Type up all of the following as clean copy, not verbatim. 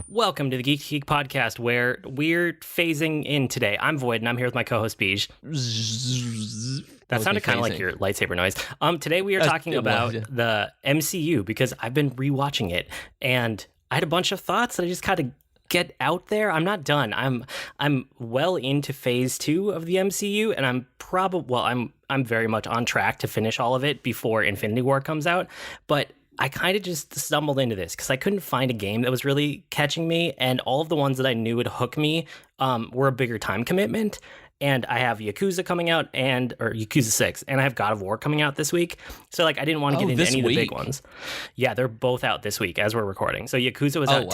Welcome to the Geek podcast, where we're phasing in today. I'm Void, and I'm here with my co-host Beej. That sounded kind of like your lightsaber noise. Today we are talking about the MCU because I've been rewatching it, and I had a bunch of thoughts that I just kind of get out there. I'm not done. I'm well into phase 2 of the MCU, and I'm very much on track to finish all of it before Infinity War comes out. But I kind of just stumbled into this because I couldn't find a game that was really catching me, and all of the ones that I knew would hook me were a bigger time commitment. And I have Yakuza coming out, or Yakuza 6, and I have God of War coming out this week. So, I didn't want to get into any of the big ones. Yeah, they're both out this week as we're recording. So Yakuza was out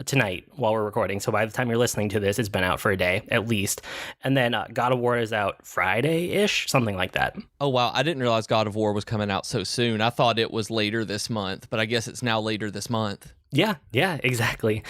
tonight, while we're recording. So by the time you're listening to this, it's been out for a day, at least. And then God of War is out Friday-ish, something like that. Oh, wow. I didn't realize God of War was coming out so soon. I thought it was later this month, but I guess it's now later this month. Yeah, exactly.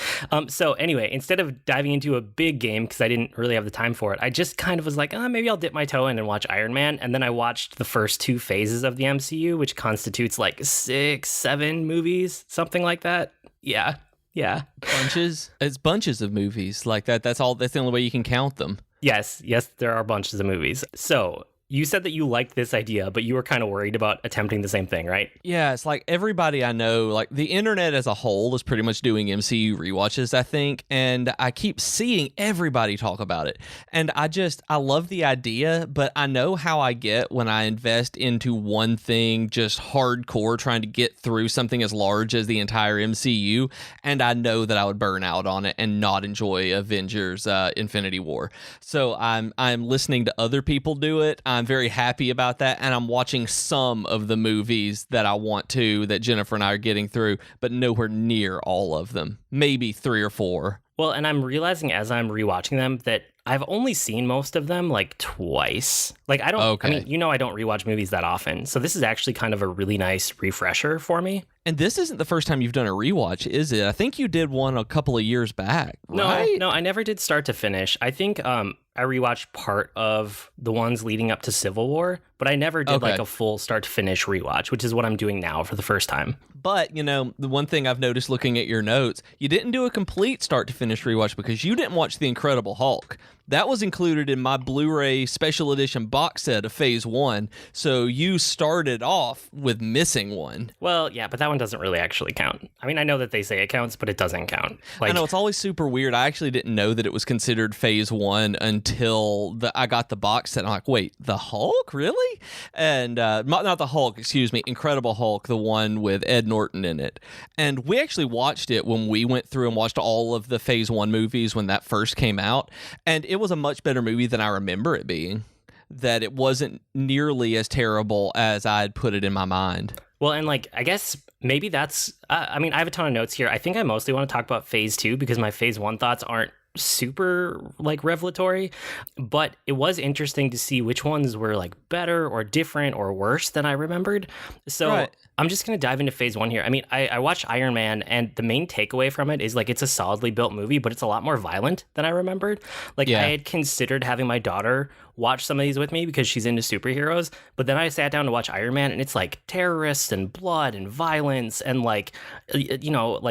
So anyway, instead of diving into a big game, because I didn't really have the time for it, I just kind of was like, maybe I'll dip my toe in and watch Iron Man. And then I watched the first 2 phases of the MCU, which constitutes 6, 7 movies, something like that. Yeah. Bunches? It's bunches of movies like that. That's the only way you can count them. Yes, there are bunches of movies. So you said that you liked this idea, but you were kind of worried about attempting the same thing, right? Yeah, it's like everybody I know, the internet as a whole is pretty much doing MCU rewatches, I think, and I keep seeing everybody talk about it. And I love the idea, but I know how I get when I invest into one thing just hardcore, trying to get through something as large as the entire MCU, and I know that I would burn out on it and not enjoy Avengers Infinity War. So I'm listening to other people do it. I'm very happy about that, and I'm watching some of the movies that I want to, that Jennifer and I are getting through, but nowhere near all of them. Maybe 3 or 4. Well, and I'm realizing as I'm rewatching them that I've only seen most of them twice. I don't rewatch movies that often. So this is actually kind of a really nice refresher for me. And this isn't the first time you've done a rewatch, is it? I think you did one a couple of years back, right? No, I never did start to finish. I think I rewatched part of the ones leading up to Civil War, but I never did a full start to finish rewatch, which is what I'm doing now for the first time. But, the one thing I've noticed looking at your notes, you didn't do a complete start to finish rewatch because you didn't watch The Incredible Hulk. That was included in my Blu-ray special edition box set of Phase 1, so you started off with missing one. Well, yeah, but that one doesn't really actually count. I mean, I know that they say it counts, but it doesn't count. I know, it's always super weird. I actually didn't know that it was considered Phase 1 until I got the box set. I'm like, wait, the Hulk? Really? And not the Hulk, excuse me, Incredible Hulk, the one with Ed Norton in it. And we actually watched it when we went through and watched all of the Phase 1 movies when that first came out. And it was a much better movie than I remember it being. That it wasn't nearly as terrible as I had put it in my mind. Well, and I guess maybe that's, I have a ton of notes here. I think I mostly want to talk about Phase 2 because my Phase 1 thoughts aren't super revelatory, but it was interesting to see which ones were better or different or worse than I remembered. So right. I'm just going to dive into Phase 1 here. I mean, I watched Iron Man, and the main takeaway from it is it's a solidly built movie, but it's a lot more violent than I remembered. I had considered having my daughter watch some of these with me because she's into superheroes, but then I sat down to watch Iron Man, and it's terrorists and blood and violence and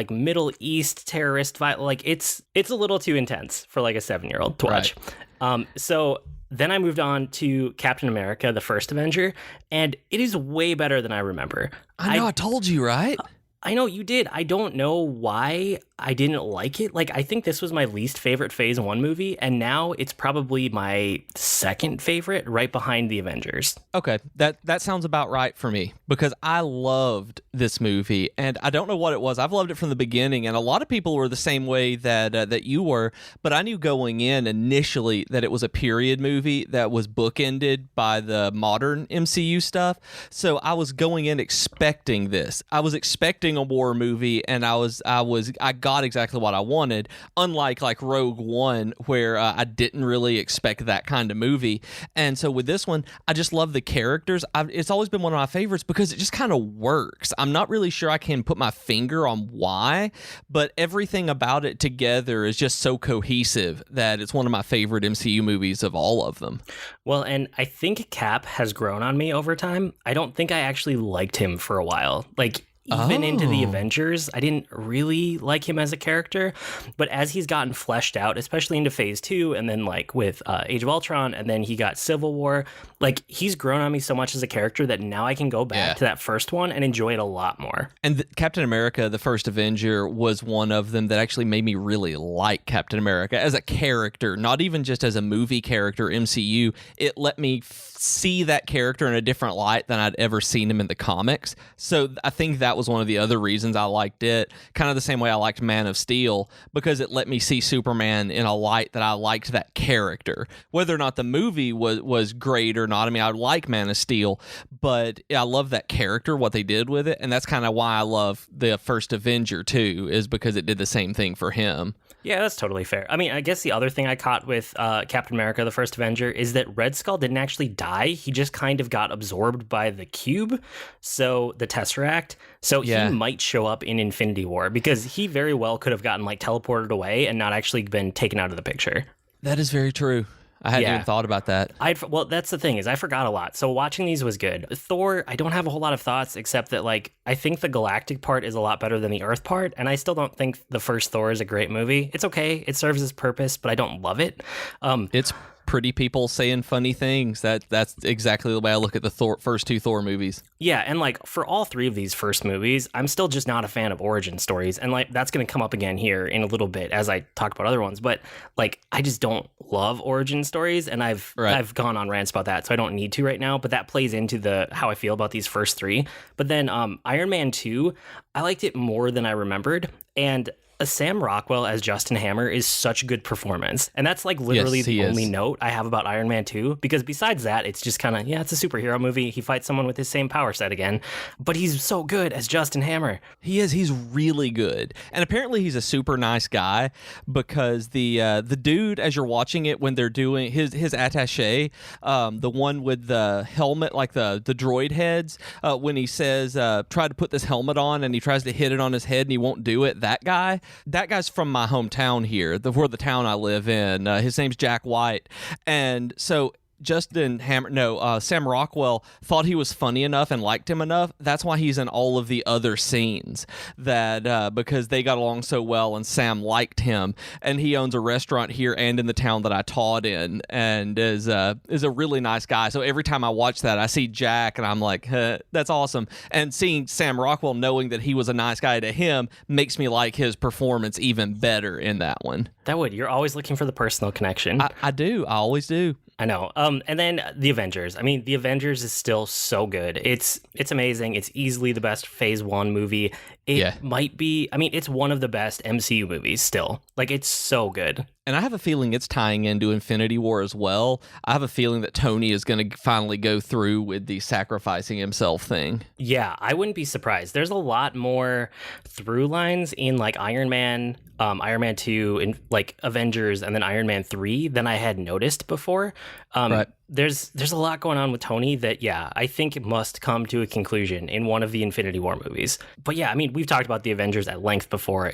Middle East terrorist violence. It's a little too intense for a 7-year-old to watch. Right. So then I moved on to Captain America, the First Avenger, and it is way better than I remember. I know, I told you, right? I know you did. I don't know why I didn't like it. I think this was my least favorite Phase 1 movie, and now it's probably my second favorite, right behind The Avengers. Okay, that sounds about right for me, because I loved this movie, and I don't know what it was. I've loved it from the beginning, and a lot of people were the same way that you were, but I knew going in initially that it was a period movie that was bookended by the modern MCU stuff, so I was going in expecting this. I was expecting a war movie, and I got exactly what I wanted, unlike Rogue One, where I didn't really expect that kind of movie. And so with this one, I just love the characters. It's always been one of my favorites because it just kind of works. I'm not really sure I can put my finger on why, but everything about it together is just so cohesive that it's one of my favorite MCU movies of all of them. Well, and I think Cap has grown on me over time. I don't think I actually liked him for a while. even into the Avengers. I didn't really like him as a character, but as he's gotten fleshed out, especially into Phase 2, and then like with Age of Ultron, and then he got Civil War, like he's grown on me so much as a character that now I can go back to that first one and enjoy it a lot more. And Captain America, the first Avenger, was one of them that actually made me really like Captain America as a character, not even just as a movie character, MCU. It let me see that character in a different light than I'd ever seen him in the comics. So I think that was one of the other reasons I liked it, kind of the same way I liked Man of Steel, because it let me see Superman in a light that I liked that character. Whether or not the movie was great or not, I mean, I like Man of Steel, but I love that character, what they did with it, and that's kind of why I love the first Avenger too, is because it did the same thing for him. Yeah, that's totally fair. I mean, I guess the other thing I caught with Captain America, the first Avenger, is that Red Skull didn't actually die. He just kind of got absorbed by the cube, so the Tesseract. So he might show up in Infinity War, because he very well could have gotten like teleported away and not actually been taken out of the picture. That is very true. I hadn't even thought about that. Well, that's the thing, is I forgot a lot. So watching these was good. Thor, I don't have a whole lot of thoughts, except that like I think the galactic part is a lot better than the Earth part, and I still don't think the first Thor is a great movie. It's okay. It serves its purpose, but I don't love it. It's pretty people saying funny things. That's exactly the way I look at the first two Thor movies. Yeah, and like for all three of these first movies, I'm still just not a fan of origin stories, and like that's going to come up again here in a little bit as I talk about other ones. But like I just don't love origin stories, and I've gone on rants about that, so I don't need to right now. But that plays into how I feel about these first three. But then Iron Man 2, I liked it more than I remembered, and Sam Rockwell as Justin Hammer is such a good performance. And that's like literally the only note I have about Iron Man 2, because besides that, it's just kind of, it's a superhero movie. He fights someone with his same power set again, but he's so good as Justin Hammer. He is. He's really good. And apparently he's a super nice guy, because the dude, as you're watching it, when they're doing his attaché, the one with the helmet, like the droid heads, when he says, try to put this helmet on, and he tries to hit it on his head and he won't do it, that guy's from my hometown here, the town I live in. His name's Jack White. And so Sam Rockwell thought he was funny enough and liked him enough. That's why he's in all of the other scenes, because they got along so well and Sam liked him. And he owns a restaurant here and in the town that I taught in, and is a really nice guy. So every time I watch that, I see Jack and I'm like, that's awesome. And seeing Sam Rockwell, knowing that he was a nice guy to him, makes me like his performance even better in that one. You're always looking for the personal connection. I do. I always do. I know. And then the Avengers. I mean, the Avengers is still so good. It's amazing. It's easily the best Phase 1 movie. It might be, I mean, it's one of the best MCU movies still. Like, it's so good. And I have a feeling it's tying into Infinity War as well. I have a feeling that Tony is going to finally go through with the sacrificing himself thing. Yeah, I wouldn't be surprised. There's a lot more through lines in like Iron Man 2, and like Avengers, and then Iron Man 3 than I had noticed before. There's a lot going on with Tony that, I think it must come to a conclusion in one of the Infinity War movies. But I mean, we've talked about the Avengers at length before.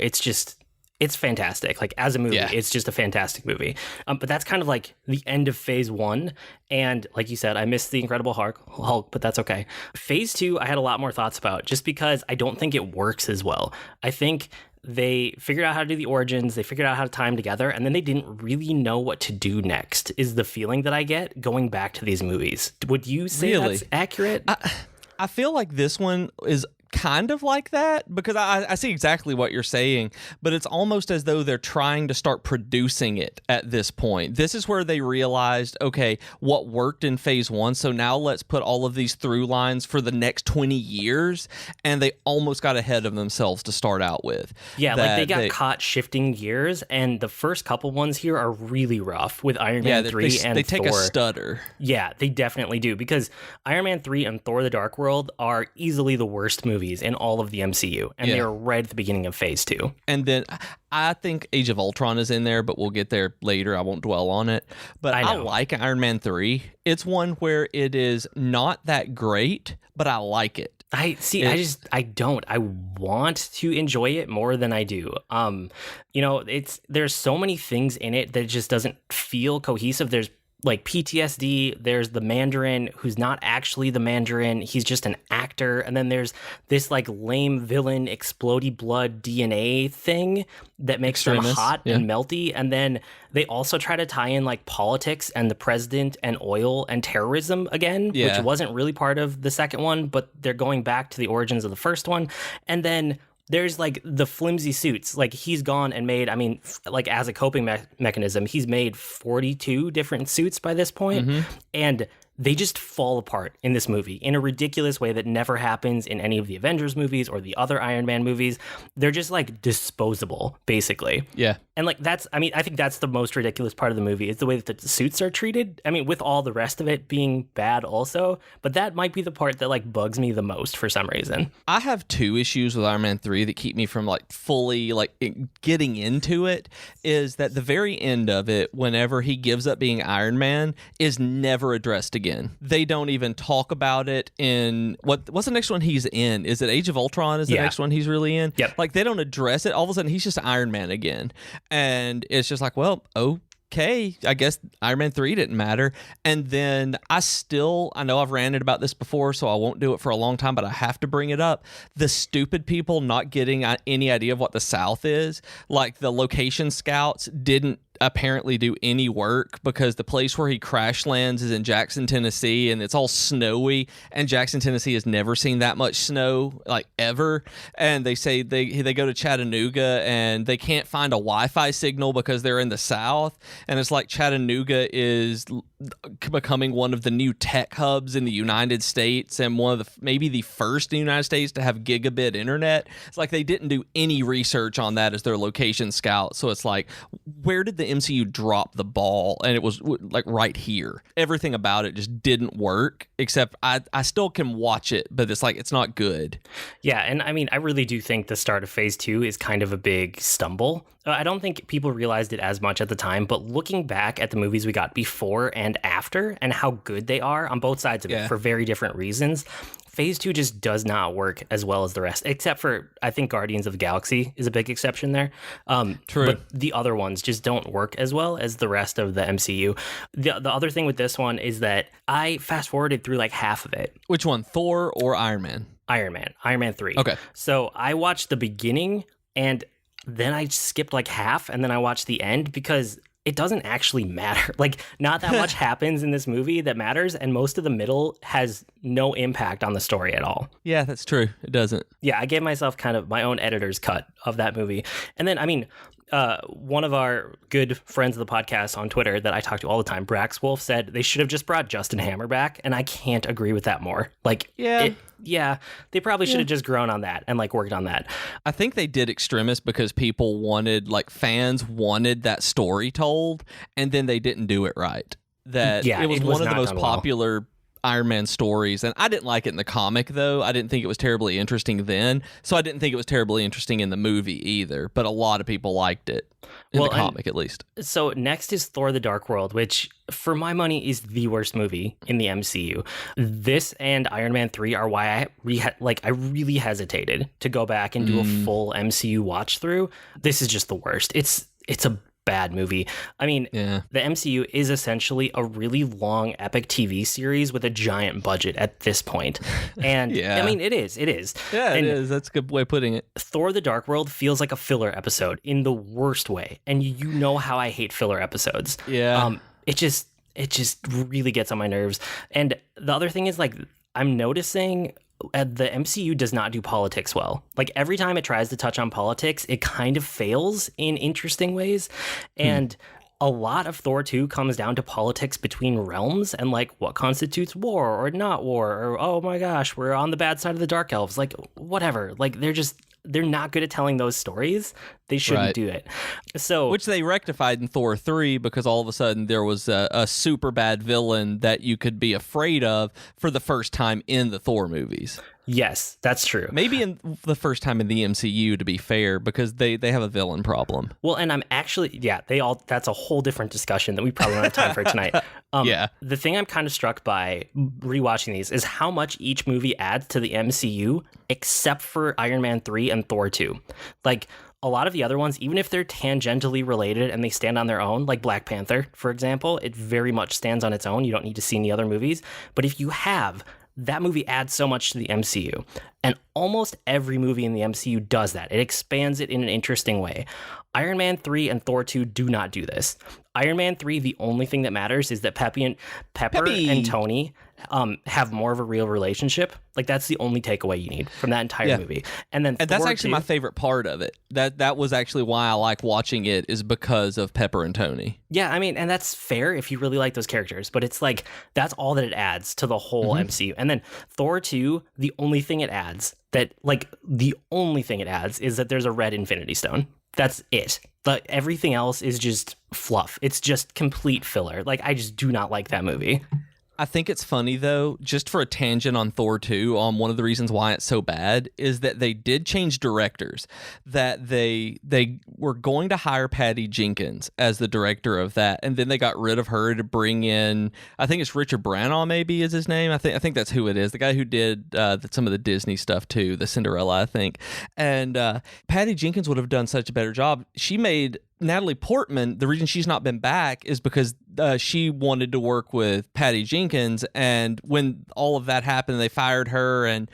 It's fantastic. Like, as a movie, it's just a fantastic movie. But that's kind of like the end of Phase 1. And like you said, I missed the Incredible Hulk, but that's okay. Phase 2, I had a lot more thoughts about, just because I don't think it works as well. I think they figured out how to do the origins, they figured out how to tie them together, and then they didn't really know what to do next, is the feeling that I get going back to these movies. Would you say that's accurate? I feel like this one is kind of like that, because I see exactly what you're saying, but it's almost as though they're trying to start producing it at this point. This is where they realized, okay, what worked in Phase 1, so now let's put all of these through lines for the next 20 years, and they almost got ahead of themselves to start out with. Yeah, like they got caught shifting gears, and the first couple ones here are really rough with Iron Man 3 and they take Thor. A stutter. Yeah, they definitely do, because Iron Man 3 and Thor: The Dark World are easily the worst movies in all of the MCU, and they were right at the beginning of Phase 2. And then I think Age of Ultron is in there, but we'll get there later. I won't dwell on it. But I like Iron Man 3. It's one where it is not that great, but I like it. I don't. I want to enjoy it more than I do. There's so many things in it that just doesn't feel cohesive. There's like PTSD. There's the Mandarin who's not actually the Mandarin. He's just an actor. And then there's this like lame villain explodey blood DNA thing that makes them hot and melty. And then they also try to tie in like politics and the president and oil and terrorism again, which wasn't really part of the second one, but they're going back to the origins of the first one. And then there's like the flimsy suits. Like he's gone and made, I mean, like as a coping mechanism, he's made 42 different suits by this point. And they just fall apart in this movie in a ridiculous way that never happens in any of the Avengers movies or the other Iron Man movies. They're just like disposable, basically. Yeah. And like that's, I mean, I think that's the most ridiculous part of the movie is the way that the suits are treated. I mean, with all the rest of it being bad also, but that might be the part that like bugs me the most for some reason. I have two issues with Iron Man 3 that keep me from like fully like getting into it, is that the very end of it, whenever he gives up being Iron Man, is never addressed again. They don't even talk about it in what's the next one he's in? Is it Age of Ultron is the next one he's really in? Yep. Like they don't address it. All of a sudden he's just Iron Man again. And it's just like, well, okay, I guess Iron Man 3 didn't matter. And then I know I've ranted about this before, so I won't do it for a long time, but I have to bring it up. The stupid people not getting any idea of what the South is. Like the location scouts didn't apparently do any work because the place where he crash lands is in Jackson, Tennessee, and it's all snowy, and Jackson, Tennessee has never seen that much snow like ever. And they say they go to Chattanooga and they can't find a Wi-Fi signal because they're in the South, and it's like Chattanooga is becoming one of the new tech hubs in the United States and one of the maybe the first in the United States to have gigabit internet. It's like they didn't do any research on that as their location scout. So it's like, where did the MCU drop the ball? And it was like right here. Everything about it just didn't work, except I still can watch it, but it's like it's not good. Yeah, and I mean, I really do think the start of phase 2 is kind of a big stumble. I don't think people realized it as much at the time, but looking back at the movies we got before and after and how good they are on both sides of it for very different reasons, phase 2 just does not work as well as the rest, except for, I think Guardians of the Galaxy is a big exception there. True. But the other ones just don't work as well as the rest of the MCU. The other thing with this one is that I fast forwarded through like half of it. Which one, Thor or Iron Man? Iron Man 3. Okay. So I watched the beginning and then I skipped like half and then I watched the end because it doesn't actually matter. Like, not that much happens in this movie that matters, and most of the middle has no impact on the story at all. Yeah, that's true. It doesn't. Yeah, I gave myself kind of my own editor's cut of that movie. And then, I mean, one of our good friends of the podcast on Twitter that I talk to all the time, Brax Wolf, said they should have just brought Justin Hammer back, and I can't agree with that more. Like, they probably should have just grown on that and like worked on that. I think they did Extremis because people wanted, like fans wanted that story told, and then they didn't do it right. That it was one of the most popular Iron Man stories, and I didn't like it in the comic though. I didn't think it was terribly interesting then, so I didn't think it was terribly interesting in the movie either, but a lot of people liked it in the comic at least. So next is Thor the Dark World, which for my money is the worst movie in the MCU. This and Iron Man 3 are why I really hesitated to go back and do a full MCU watch through. This is just the worst. It's a bad movie. I mean, the MCU is essentially a really long epic TV series with a giant budget at this point. And I mean, it is. Yeah, it is. That's a good way of putting it. Thor the Dark World feels like a filler episode in the worst way. And you know how I hate filler episodes. Yeah. It just really gets on my nerves. And the other thing is, like, I'm noticing the MCU does not do politics well. Like, every time it tries to touch on politics, it kind of fails in interesting ways. And a lot of Thor 2 comes down to politics between realms and like what constitutes war or not war, or oh my gosh, we're on the bad side of the Dark Elves. Like, whatever. Like, they're not good at telling those stories. They shouldn't do it. So, which they rectified in Thor 3 because all of a sudden there was a super bad villain that you could be afraid of for the first time in the Thor movies. Yes, that's true. Maybe in the first time in the MCU, to be fair, because they have a villain problem. Well, and I'm actually, that's a whole different discussion that we probably don't have time for tonight. The thing I'm kind of struck by rewatching these is how much each movie adds to the MCU, except for Iron Man 3 and Thor 2. Like, a lot of the other ones, even if they're tangentially related and they stand on their own, like Black Panther, for example, it very much stands on its own. You don't need to see any other movies. But if you have, that movie adds so much to the MCU. And almost every movie in the MCU does that. It expands it in an interesting way. Iron Man 3 and Thor 2 do not do this. Iron Man 3, the only thing that matters is that Pepper and Tony have more of a real relationship. Like, that's the only takeaway you need from that entire movie. And that's actually my favorite part of it. That was actually why I like watching it, is because of Pepper and Tony. Yeah, I mean, and that's fair if you really like those characters, but it's like, that's all that it adds to the whole MCU. And then Thor 2, the only thing it adds is that there's a red Infinity Stone. That's it. But everything else is just fluff. It's just complete filler. Like, I just do not like that movie. I think it's funny, though, just for a tangent on Thor 2, one of the reasons why it's so bad is that they did change directors, that they were going to hire Patty Jenkins as the director of that, and then they got rid of her to bring in, I think it's Richard Branagh maybe is his name. I think that's who it is, the guy who did some of the Disney stuff too, the Cinderella, I think. And Patty Jenkins would have done such a better job. She made Natalie Portman, the reason she's not been back is because she wanted to work with Patty Jenkins, and when all of that happened, they fired her, and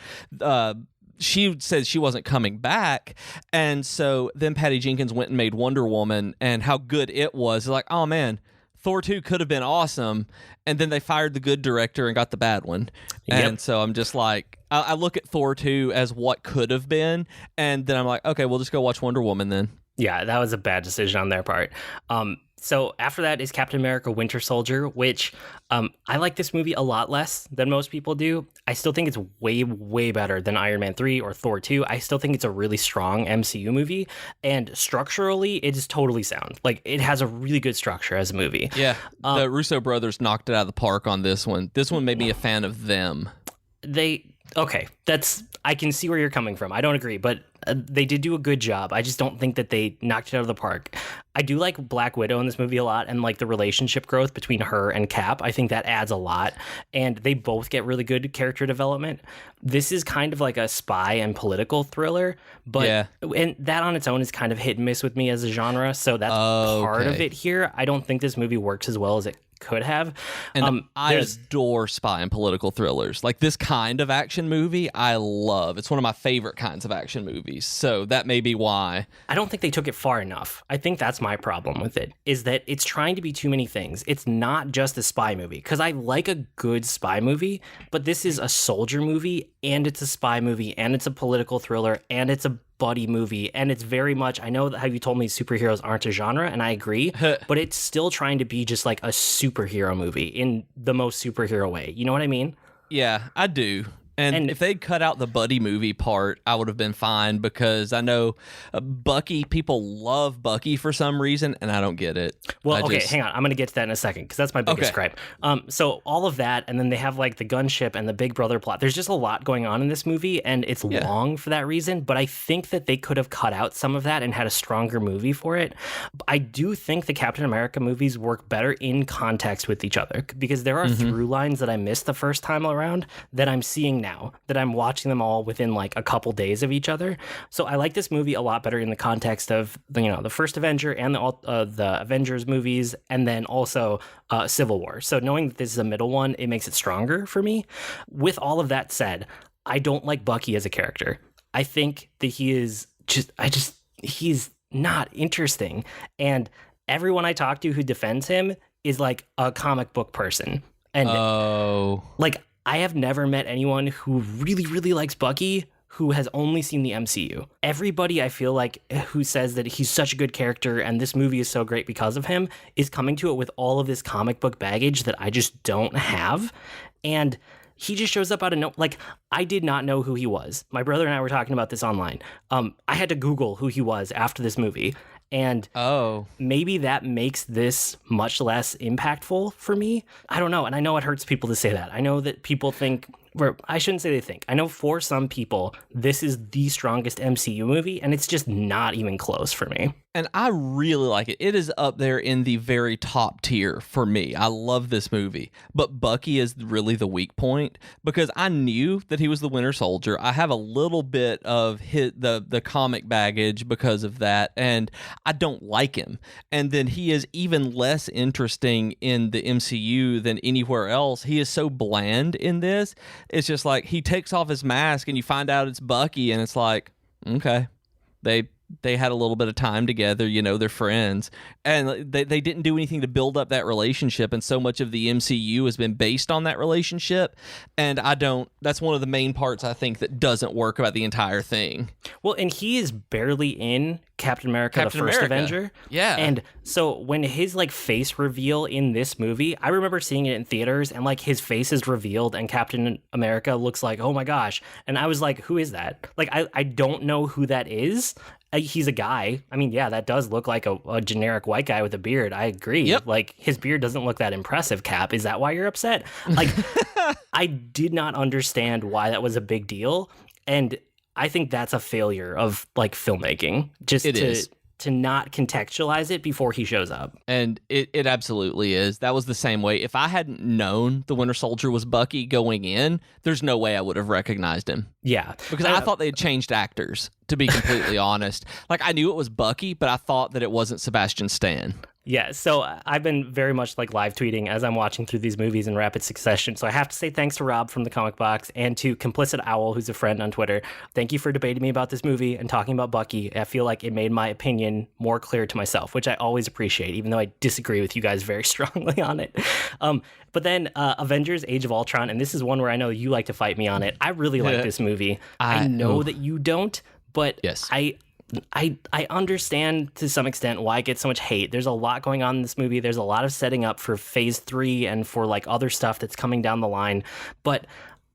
she said she wasn't coming back, and so then Patty Jenkins went and made Wonder Woman, and how good it was. Like, oh man, Thor 2 could have been awesome, and then they fired the good director and got the bad one. Yep. And so I'm just like, I look at Thor 2 as what could have been, and then I'm like, okay, we'll just go watch Wonder Woman then. Yeah, that was a bad decision on their part. So after that is Captain America Winter Soldier, which I like this movie a lot less than most people do. I still think it's way, way better than Iron Man 3 or Thor 2. I still think it's a really strong MCU movie, and structurally, it is totally sound. Like, it has a really good structure as a movie. Yeah, the Russo brothers knocked it out of the park on this one. This one made me a fan of them. I can see where you're coming from. I don't agree, but they did do a good job. I just don't think that they knocked it out of the park. I do like Black Widow in this movie a lot, and like the relationship growth between her and Cap. I think that adds a lot, and they both get really good character development. This is kind of like a spy and political thriller, but and that on its own is kind of hit and miss with me as a genre. So that's part of it here. I don't think this movie works as well as it could have. And I adore spy and political thrillers. Like, this kind of action movie, I love. It's one of my favorite kinds of action movies. So that may be why. I don't think they took it far enough. I think that's my problem with it, is that it's trying to be too many things. It's not just a spy movie, because I like a good spy movie, but this is a soldier movie, and it's a spy movie, and it's a political thriller, and it's a buddy movie, and it's very much, I know that how you told me superheroes aren't a genre, and I agree, but it's still trying to be just like a superhero movie in the most superhero way. You know what I mean? Yeah, I do. And if they'd cut out the buddy movie part, I would have been fine, because I know Bucky, people love Bucky for some reason, and I don't get it. Well, hang on. I'm going to get to that in a second, because that's my biggest gripe. So all of that, and then they have like the gunship and the Big Brother plot. There's just a lot going on in this movie, and it's long for that reason, but I think that they could have cut out some of that and had a stronger movie for it. I do think the Captain America movies work better in context with each other, because there are through lines that I missed the first time around that I'm seeing now, that I'm watching them all within like a couple days of each other. So I like this movie a lot better in the context of the first Avenger and the Avengers movies, and then also Civil War. So knowing that this is a middle one, it makes it stronger for me. With all of that said, I don't like Bucky as a character. I think that he's not interesting, and everyone I talk to who defends him is like a comic book person. And I have never met anyone who really, really likes Bucky who has only seen the MCU. Everybody, I feel like, who says that he's such a good character and this movie is so great because of him is coming to it with all of this comic book baggage that I just don't have. And he just shows up out of nowhere. Like, I did not know who he was. My brother and I were talking about this online. I had to Google who he was after this movie. And maybe that makes this much less impactful for me. I don't know. And I know it hurts people to say that. I know that people think, or I shouldn't say they think. I know for some people, this is the strongest MCU movie, and it's just not even close for me. and I really like it. It is up there in the very top tier for me. I love this movie, but Bucky is really the weak point because I knew that he was the Winter Soldier. I have a little bit of the comic baggage because of that, and I don't like him. And then he is even less interesting in the MCU than anywhere else. He is so bland in this. It's just like he takes off his mask and you find out it's Bucky, and it's like, okay, they had a little bit of time together, they're friends, and they didn't do anything to build up that relationship, and so much of the MCU has been based on that relationship, and that's one of the main parts I think that doesn't work about the entire thing. Well, and he is barely in Captain America, the first Avenger. Yeah. And so when his face reveal in this movie, I remember seeing it in theaters, and his face is revealed and Captain America looks like, oh my gosh. And I was like, who is that? I don't know who that is. He's a guy. I mean, yeah, that does look like a generic white guy with a beard. I agree. Yep. His beard doesn't look that impressive, Cap. Is that why you're upset? I did not understand why that was a big deal. And I think that's a failure of filmmaking. To not contextualize it before he shows up. And it absolutely is. That was the same way. If I hadn't known the Winter Soldier was Bucky going in, there's no way I would have recognized him. Yeah. Because I thought they had changed actors, to be completely honest. I knew it was Bucky, but I thought that it wasn't Sebastian Stan. Yeah, so I've been very much live tweeting as I'm watching through these movies in rapid succession. So I have to say thanks to Rob from the Comic Box and to Complicit Owl, who's a friend on Twitter. Thank you for debating me about this movie and talking about Bucky. I feel like it made my opinion more clear to myself, which I always appreciate, even though I disagree with you guys very strongly on it. But then Avengers Age of Ultron, and this is one where I know you like to fight me on it. I really like this movie. I know that you don't, but yes. I understand to some extent why it gets so much hate. There's a lot going on in this movie. There's a lot of setting up for phase 3 and for other stuff that's coming down the line. But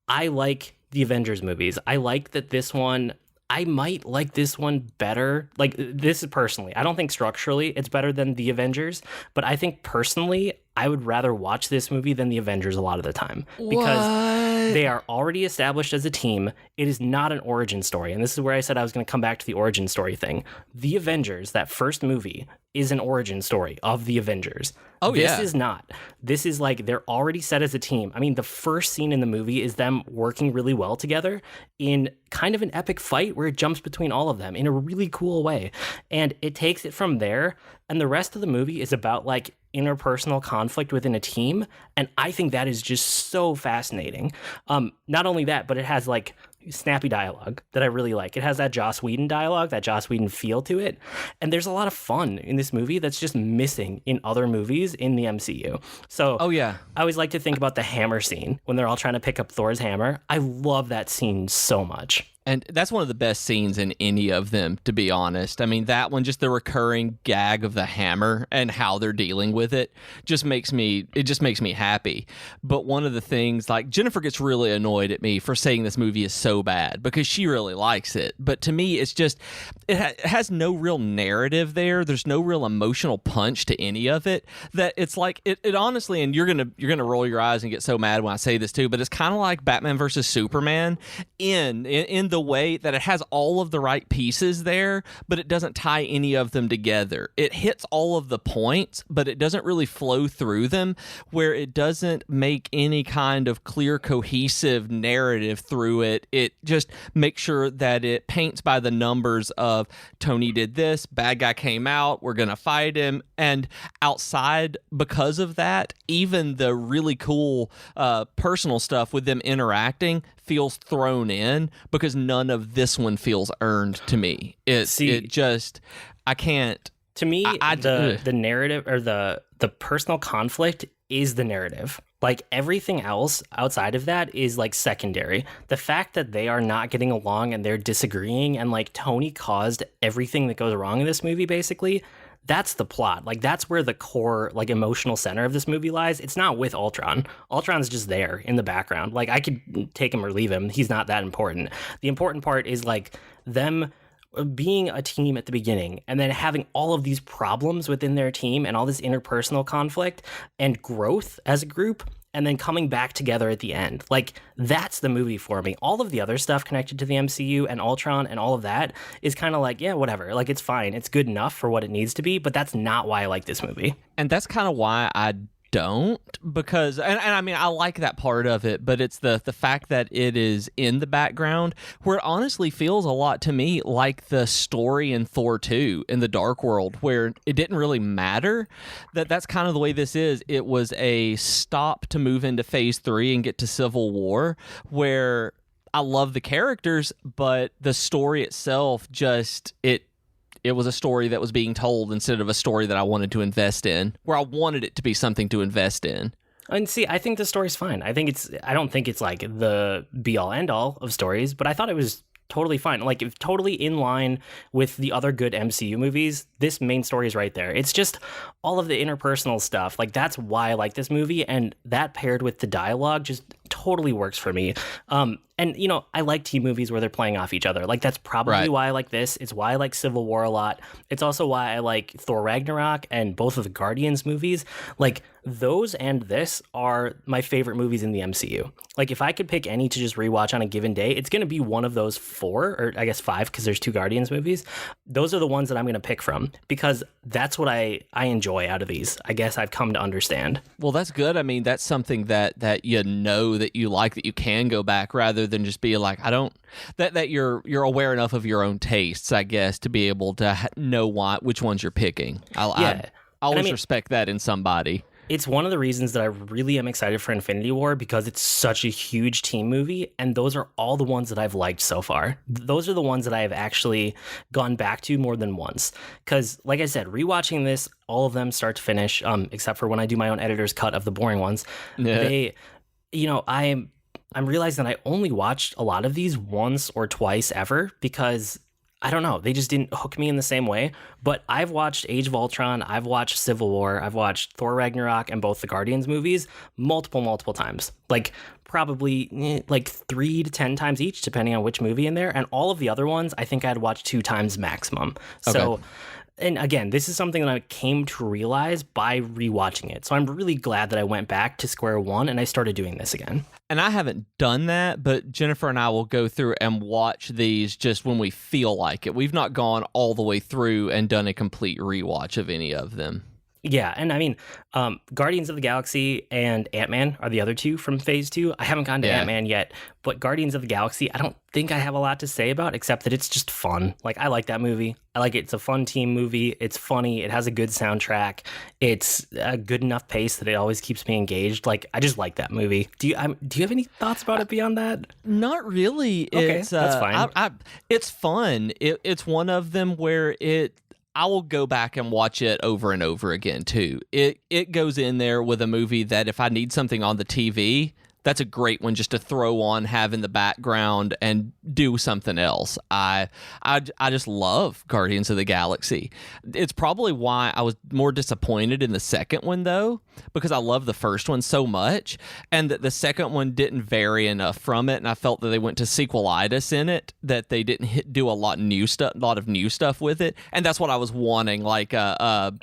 I like the Avengers movies. I like that this one, I might like this one better. This is personally, I don't think structurally it's better than the Avengers, but I think personally, I would rather watch this movie than the Avengers a lot of the time. Because they are already established as a team. It is not an origin story. And this is where I said I was going to come back to the origin story thing. The Avengers, that first movie, is an origin story of the Avengers. This is not. This is they're already set as a team. I mean, the first scene in the movie is them working really well together in kind of an epic fight where it jumps between all of them in a really cool way. And it takes it from there. And the rest of the movie is about interpersonal conflict within a team. And I think that is just so fascinating. Not only that, but it has snappy dialogue that I really like. It has that Joss Whedon dialogue, that Joss Whedon feel to it. And there's a lot of fun in this movie that's just missing in other movies in the MCU. So I always like to think about the hammer scene when they're all trying to pick up Thor's hammer. I love that scene so much. And that's one of the best scenes in any of them, to be honest. I mean, that one, just the recurring gag of the hammer and how they're dealing with it just makes me happy. But one of the things, Jennifer gets really annoyed at me for saying this movie is so bad because she really likes it. But to me, it's just, it has no real narrative there. There's no real emotional punch to any of it. That it's it honestly, and you're gonna roll your eyes and get so mad when I say this too, but it's kind of like Batman versus Superman in the way that it has all of the right pieces there, but it doesn't tie any of them together. It hits all of the points, but it doesn't really flow through them, where it doesn't make any kind of clear, cohesive narrative through it. It just makes sure that it paints by the numbers of Tony did this, bad guy came out, we're gonna fight him, and outside, because of that, even the really cool personal stuff with them interacting feels thrown in because none of this one feels earned to me. I can't. To me, the narrative or the personal conflict is the narrative. Everything else outside of that is secondary. The fact that they are not getting along and they're disagreeing and Tony caused everything that goes wrong in this movie, basically, that's the plot. That's where the core, emotional center of this movie lies. It's not with Ultron. Ultron's just there in the background. I could take him or leave him. He's not that important. The important part is, them being a team at the beginning and then having all of these problems within their team and all this interpersonal conflict and growth as a group. and then coming back together at the end. Like, that's the movie for me. All of the other stuff connected to the MCU and Ultron and all of that is kind of like, yeah, whatever. Like, it's fine. It's good enough for what it needs to be, but that's not why I like this movie. And that's kind of why I don't, because and I mean, I like that part of it, but it's the fact that it is in the background, where it honestly feels a lot to me like the story in Thor 2 in the Dark World, where it didn't really matter. That's kind of the way this is. It was a stop to move into phase 3 and get to Civil War, where I love the characters, but the story itself just it was a story that was being told instead of a story that I wanted to invest in, where I wanted it to be something to invest in. And see, I think the story's fine. I don't think it's like the be all end all of stories, but I thought it was totally fine. Like, if totally in line with the other good MCU movies, this main story is right there. It's just all of the interpersonal stuff. Like, that's why I like this movie, and that paired with the dialogue just totally works for me. And, you know, I like team movies where they're playing off each other. Like, that's probably why I like this. It's why I like Civil War a lot. It's also why I like Thor Ragnarok and both of the Guardians movies. Like, those and this are my favorite movies in the MCU. Like, if I could pick any to just rewatch on a given day, it's going to be one of those 4, or I guess 5, because there's 2 Guardians movies. Those are the ones that I'm going to pick from, because that's what I enjoy out of these. I guess I've come to understand. Well, that's good. I mean, that's something that you know that you like, that you can go back, rather than just be like, I don't, that you're aware enough of your own tastes, I guess, to be able to know which ones you're picking. I always respect that in somebody. It's one of the reasons that I really am excited for Infinity War, because it's such a huge team movie, and those are all the ones that I've liked so far. Those are the ones that I have actually gone back to more than once. Because, like I said, rewatching this, all of them start to finish, except for when I do my own editor's cut of the boring ones. Yeah. I'm realizing that I only watched a lot of these once or twice ever, because I don't know, they just didn't hook me in the same way. But I've watched Age of Ultron, I've watched Civil War, I've watched Thor Ragnarok and both the Guardians movies multiple times. Like, probably like 3 to 10 times each, depending on which movie in there. And all of the other ones, I think I'd watch 2 times maximum. Okay. So, and again, this is something that I came to realize by rewatching it. So I'm really glad that I went back to square one and I started doing this again. And I haven't done that, but Jennifer and I will go through and watch these just when we feel like it. We've not gone all the way through and done a complete rewatch of any of them. Yeah, and I mean, Guardians of the Galaxy and Ant-Man are the other 2 from Phase 2. I haven't gone to Ant-Man yet, but Guardians of the Galaxy, I don't think I have a lot to say about, except that it's just fun. Like, I like that movie. I like it. It's a fun team movie. It's funny. It has a good soundtrack. It's a good enough pace that it always keeps me engaged. Like, I just like that movie. Do you have any thoughts about it beyond that? Not really. Okay, that's fine. It's fun. It's one of them where I will go back and watch it over and over again, too. It goes in there with a movie that if I need something on the TV, that's a great one just to throw on, have in the background, and do something else. I just love Guardians of the Galaxy. It's probably why I was more disappointed in the second one, though, because I love the first one so much, and that the second one didn't vary enough from it, and I felt that they went to sequelitis in it, that they didn't do a lot of new stuff with it, and that's what I was wanting, like a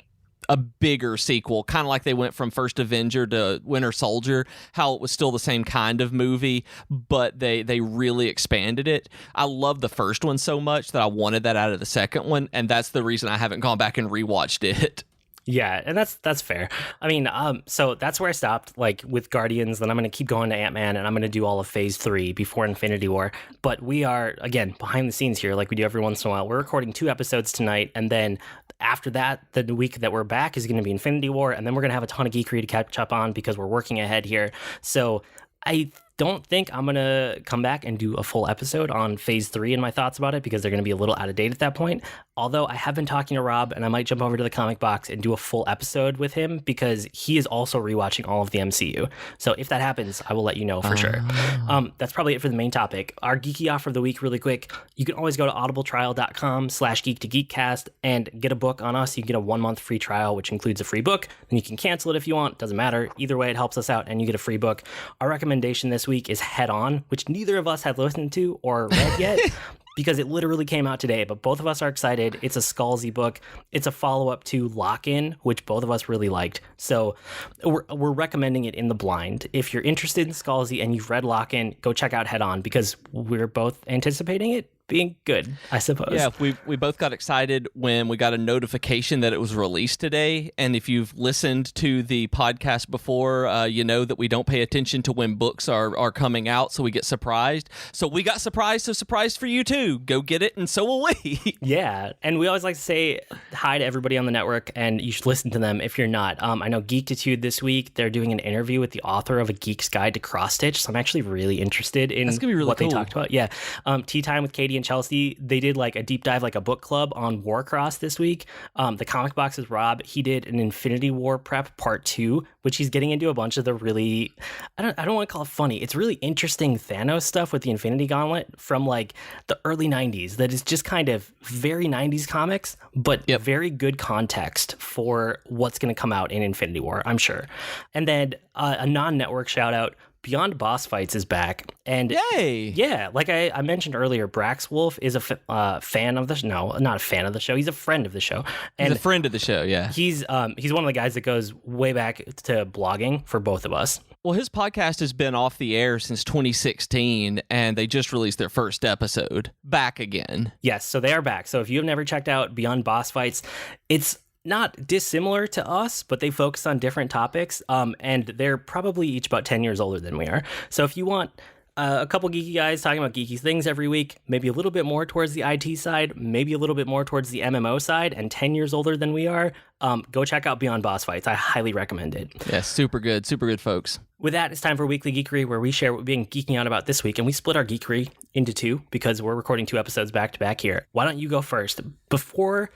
bigger sequel, kind of like they went from First Avenger to Winter Soldier, how it was still the same kind of movie, but they really expanded it. I love the first one so much that I wanted that out of the second one, and that's the reason I haven't gone back and rewatched it. Yeah, and that's fair. I mean, so that's where I stopped, like, with Guardians. Then I'm going to keep going to Ant-Man, and I'm going to do all of Phase 3 before Infinity War. But we are, again, behind the scenes here, like we do every once in a while. We're recording 2 episodes tonight, and then after that, the week that we're back is going to be Infinity War, and then we're going to have a ton of Geekery to catch up on because we're working ahead here. So I don't think I'm going to come back and do a full episode on Phase 3 and my thoughts about it, because they're going to be a little out of date at that point. Although I have been talking to Rob, and I might jump over to the comic box and do a full episode with him, because he is also rewatching all of the MCU. So if that happens, I will let you know for sure. That's probably it for the main topic. Our geeky offer of the week, really quick. You can always go to audibletrial.com/geek2geekcast and get a book on us. You can get a 1-month free trial, which includes a free book. Then you can cancel it if you want. Doesn't matter. Either way, it helps us out, and you get a free book. Our recommendation this week is Head On, which neither of us have listened to or read yet. because it literally came out today, but both of us are excited. It's a Scalzi book. It's a follow-up to Lock-In, which both of us really liked. So we're recommending it in the blind. If you're interested in Scalzi and you've read Lock-In, go check out Head On, because we're both anticipating it being good, I suppose. Yeah, we both got excited when we got a notification that it was released today. And if you've listened to the podcast before, you know that we don't pay attention to when books are coming out, so we get surprised. So we got surprised, so surprised for you too. Go get it, and so will we. Yeah, and we always like to say hi to everybody on the network, and you should listen to them if you're not. I know Geekitude this week, they're doing an interview with the author of A Geek's Guide to Cross Stitch, so I'm actually really interested in what they talked about. Yeah, Tea Time with Katie and Chelsea, they did like a deep dive, like a book club on Warcross this week. The Comic Box with Rob, he did an Infinity War prep part 2, which he's getting into a bunch of the really, I don't want to call it funny, it's really interesting Thanos stuff with the Infinity Gauntlet from like the early 90s that is just kind of very 90s comics, but very good context for what's going to come out in Infinity War, I'm sure. And then a non-network shout out, Beyond Boss Fights is back. And yay! Yeah, like I mentioned earlier, Brax Wolf is a fan of the show. No, not a fan of the show. He's a friend of the show. And he's a friend of the show, yeah. He's one of the guys that goes way back to blogging for both of us. Well, his podcast has been off the air since 2016, and they just released their first episode. Back again. Yes, so they are back. So if you have never checked out Beyond Boss Fights, it's not dissimilar to us, but they focus on different topics, and they're probably each about 10 years older than we are. So if you want a couple geeky guys talking about geeky things every week, maybe a little bit more towards the IT side, maybe a little bit more towards the MMO side, and 10 years older than we are, go check out Beyond Boss Fights. I highly recommend it. Yeah, super good, folks. With that, it's time for Weekly Geekery, where we share what we've been geeking out about this week, and we split our Geekery into 2 because we're recording 2 episodes back to back here. Why don't you go first? Before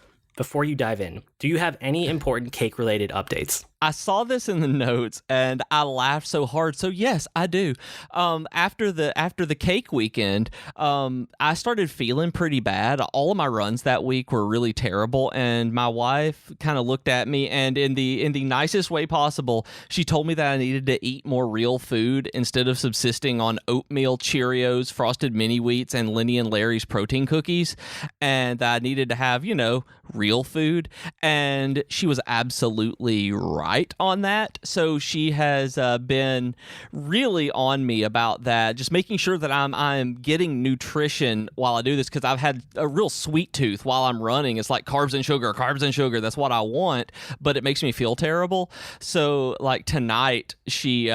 you dive in, do you have any important cake-related updates? I saw this in the notes and I laughed so hard. So yes, I do. After the cake weekend, I started feeling pretty bad. All of my runs that week were really terrible, and my wife kind of looked at me, and in the nicest way possible, she told me that I needed to eat more real food instead of subsisting on oatmeal, Cheerios, Frosted Mini Wheats, and Lenny and Larry's protein cookies, and that I needed to have, real food. And she was absolutely right on that. So she has been really on me about that, just making sure that I'm getting nutrition while I do this, because I've had a real sweet tooth while I'm running. It's like carbs and sugar. That's what I want, but it makes me feel terrible. So like tonight, she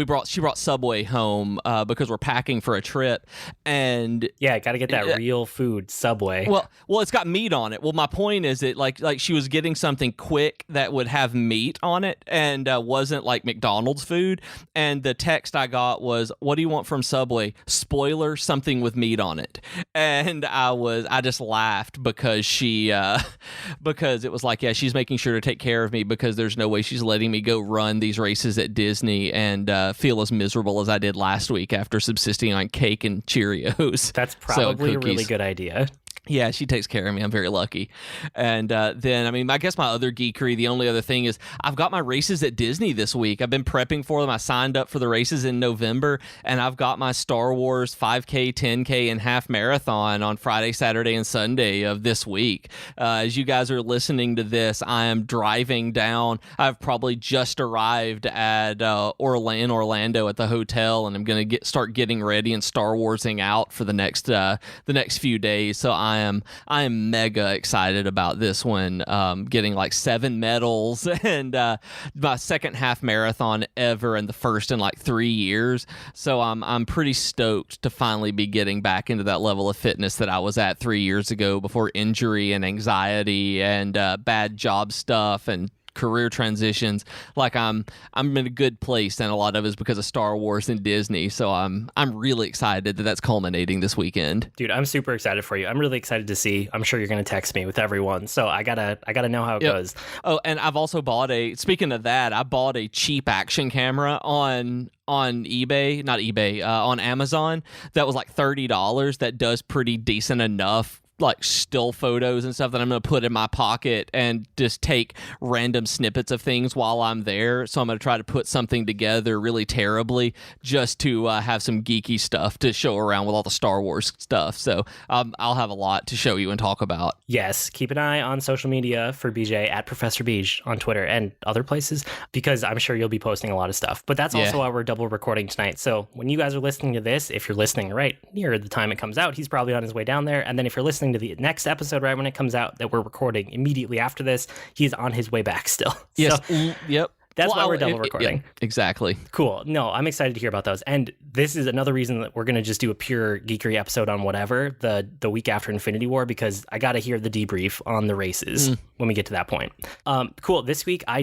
brought Subway home because we're packing for a trip, and yeah, got to get that real food Subway. Well, it's got meat on it. Well, my point is that like she was getting something quick that would have meat on it and wasn't like McDonald's food. And the text I got was, "What do you want from Subway? Spoiler, something with meat on it." And I just laughed because because it was like, yeah, she's making sure to take care of me because there's no way she's letting me go run these races at Disney and feel as miserable as I did last week after subsisting on cake and Cheerios. That's probably a really good idea. Yeah, she takes care of me. I'm very lucky. And then, I guess my other geekery, the only other thing is I've got my races at Disney this week. I've been prepping for them. I signed up for the races in November, and I've got my Star Wars 5K, 10K, and half marathon on Friday, Saturday, and Sunday of this week. As you guys are listening to this, I am driving down. I've probably just arrived at Orlando at the hotel, and I'm going to start getting ready and Star Warsing out for the next few days. So I am mega excited about this one. Getting like 7 medals and my second half marathon ever and the first in like 3 years. So I'm pretty stoked to finally be getting back into that level of fitness that I was at 3 years ago before injury and anxiety and bad job stuff and career transitions. Like I'm in a good place, and a lot of it is because of Star Wars and Disney. So I'm really excited that that's culminating this weekend. Dude, I'm super excited for you. I'm really excited to see. I'm sure you're going to text me with everyone. So I gotta know how it goes. Oh, and I've also speaking of that, I bought a cheap action camera on Amazon that was like $30 that does pretty decent enough like still photos and stuff that I'm going to put in my pocket and just take random snippets of things while I'm there. So I'm going to try to put something together really terribly just to have some geeky stuff to show around with all the Star Wars stuff. So I'll have a lot to show you and talk about. Yes, keep an eye on social media for BJ at Professor Beej on Twitter and other places, because I'm sure you'll be posting a lot of stuff. But that's also why we're double recording tonight. So when you guys are listening to this, if you're listening right near the time it comes out, he's probably on his way down there. And then if you're listening to the next episode right when it comes out that we're recording immediately after this, he's on his way back still. Yes. So, yep. That's why we're double recording. Yeah, exactly. Cool. No, I'm excited to hear about those. And this is another reason that we're going to just do a pure Geekery episode on whatever, the week after Infinity War, because I got to hear the debrief on the races when we get to that point. Cool. This week I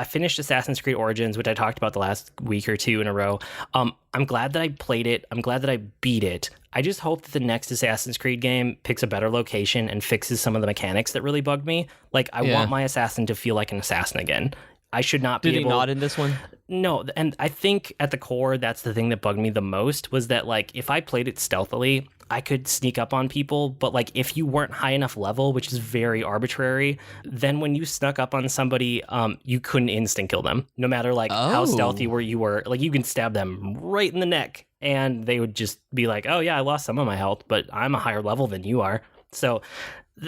finished Assassin's Creed Origins, which I talked about the last week or two in a row. I'm glad that I played it. I'm glad that I beat it. I just hope that the next Assassin's Creed game picks a better location and fixes some of the mechanics that really bugged me. Like, I want my assassin to feel like an assassin again. I should not be able... Did he not in this one? No, and I think at the core, that's the thing that bugged me the most, was that, like, if I played it stealthily, I could sneak up on people, but, like, if you weren't high enough level, which is very arbitrary, then when you snuck up on somebody, you couldn't instant kill them. No matter, like, how stealthy you were. Like, you can stab them right in the neck, and they would just be like, oh, yeah, I lost some of my health, but I'm a higher level than you are. So...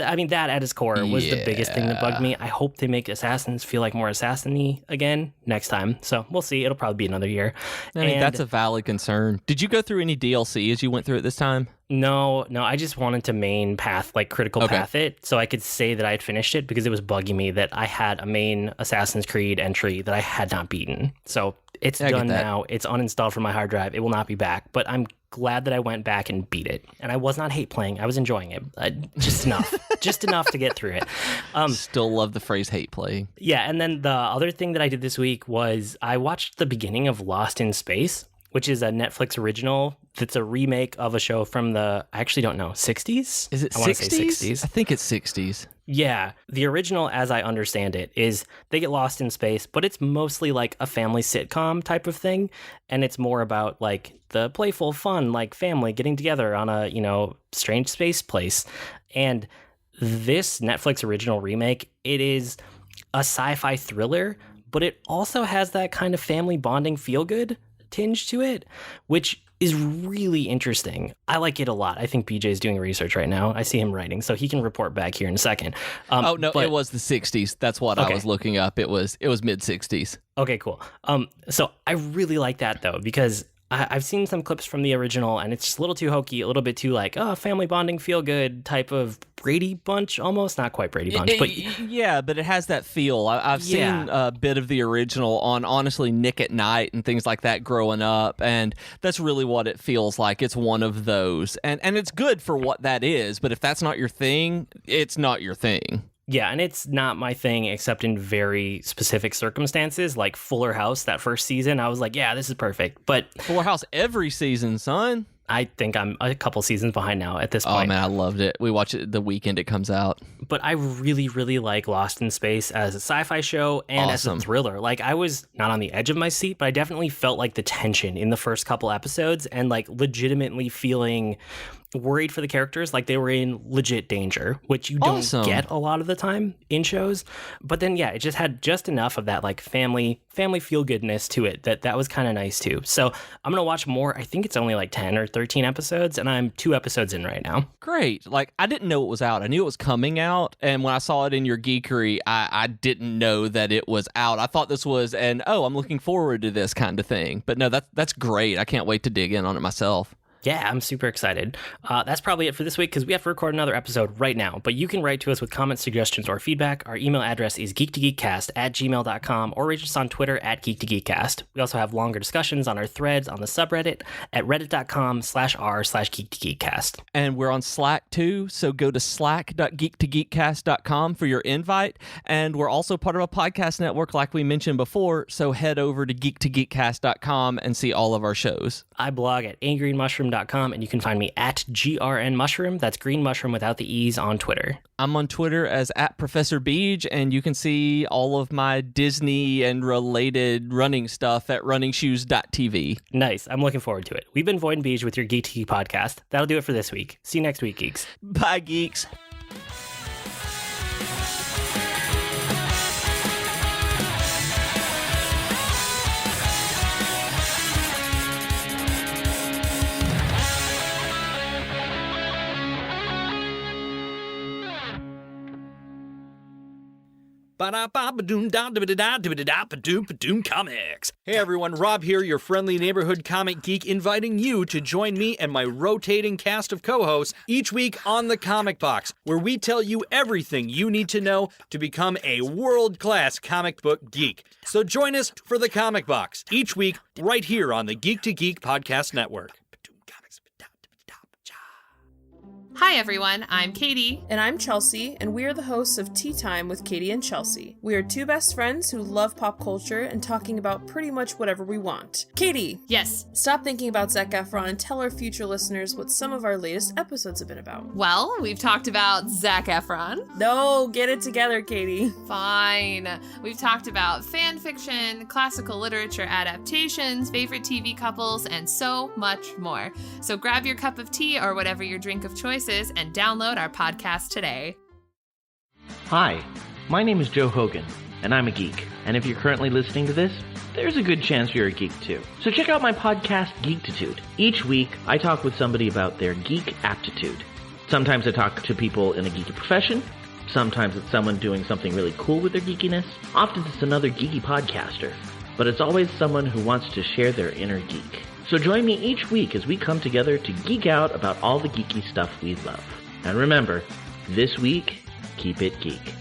I mean, that at its core was the biggest thing that bugged me. I hope they make assassins feel like more assassin-y again next time. So we'll see. It'll probably be another year. I mean, that's a valid concern. Did you go through any DLC as you went through it this time? No, I just wanted to main path, like critical path it, so I could say that I had finished it, because it was bugging me that I had a main Assassin's Creed entry that I had not beaten. So it's done now. It's uninstalled from my hard drive. It will not be back, but I'm glad that I went back and beat it. And I was not hate playing. I was enjoying it. Just enough. Just enough to get through it. Still love the phrase hate playing. Yeah, and then the other thing that I did this week was I watched the beginning of Lost in Space, which is a Netflix original that's a remake of a show from the, I actually don't know, 60s? Is it 60s? I want to say 60s. I think it's 60s. Yeah. The original, as I understand it, is they get lost in space, but it's mostly like a family sitcom type of thing. And it's more about like the playful fun, like family getting together on a, strange space place. And this Netflix original remake, it is a sci-fi thriller, but it also has that kind of family bonding feel-good tinge to it, which is really interesting. I like it a lot. I think BJ is doing research right now. I see him writing, so he can report back here in a second. It was the 60s. That's what I was looking up. It was mid 60s. Okay, cool. So I really like that though, because I've seen some clips from the original, and it's just a little too hokey, a little bit too like, family bonding, feel good type of Brady Bunch, almost. Not quite Brady Bunch, but yeah, but it has that feel. I've seen a bit of the original on, honestly, Nick at Night and things like that growing up, and that's really what it feels like. It's one of those, and it's good for what that is, but if that's not your thing, it's not your thing. Yeah, and it's not my thing except in very specific circumstances, like Fuller House, that first season. I was like, yeah, this is perfect. But Fuller House every season, son. I think I'm a couple seasons behind now at this point. Oh, man, I loved it. We watch it the weekend it comes out. But I really, really like Lost in Space as a sci-fi show and as a thriller. Like, I was not on the edge of my seat, but I definitely felt like the tension in the first couple episodes and like legitimately feeling worried for the characters, like they were in legit danger, which you don't get a lot of the time in shows. But then, yeah, it just had just enough of that like family feel-goodness to it that was kind of nice too. So I'm going to watch more. I think it's only like 10 or 13 episodes, and I'm 2 episodes in right now. Great. Like, I didn't know it was out. I knew it was coming out, and when I saw it in your Geekery, I didn't know that it was out. I thought this was I'm looking forward to this kind of thing. But no, that's great. I can't wait to dig in on it myself. Yeah, I'm super excited. That's probably it for this week because we have to record another episode right now. But you can write to us with comments, suggestions, or feedback. Our email address is geek2geekcast@gmail.com, or reach us on Twitter @geek2geekcast. We also have longer discussions on our threads on the subreddit at reddit.com/r/geek2geekcast. And we're on Slack too, so go to slack.geek2geekcast.com for your invite. And we're also part of a podcast network like we mentioned before, so head over to geek2geekcast.com and see all of our shows. I blog at angrymushroom.com grnmushroom.com, and you can find me at grnmushroom. That's green mushroom without the E's on Twitter. I'm on Twitter as @Professor Beej, and you can see all of my Disney and related running stuff at runningshoes.tv. Nice. I'm looking forward to it. We've been Void and Beej with your Geek to Geek podcast. That'll do it for this week. See you next week, geeks. Bye, geeks. Comics. Hey everyone, Rob here, your friendly neighborhood comic geek, inviting you to join me and my rotating cast of co-hosts each week on The Comic Box, where we tell you everything you need to know to become a world-class comic book geek. So join us for The Comic Box each week right here on the Geek to Geek Podcast Network. Hi everyone, I'm Katie. And I'm Chelsea, and we are the hosts of Tea Time with Katie and Chelsea. We are two best friends who love pop culture and talking about pretty much whatever we want. Katie! Yes? Stop thinking about Zac Efron and tell our future listeners what some of our latest episodes have been about. Well, we've talked about Zac Efron. No, get it together, Katie. Fine. We've talked about fan fiction, classical literature adaptations, favorite TV couples, and so much more. So grab your cup of tea or whatever your drink of choice is and download our podcast today. Hi, my name is Joe Hogan, and I'm a geek. And if you're currently listening to this, there's a good chance you're a geek too. So check out my podcast, Geektitude. Each week, I talk with somebody about their geek aptitude. Sometimes I talk to people in a geeky profession. Sometimes it's someone doing something really cool with their geekiness. Often it's another geeky podcaster. But it's always someone who wants to share their inner geek. So join me each week as we come together to geek out about all the geeky stuff we love. And remember, this week, keep it geek.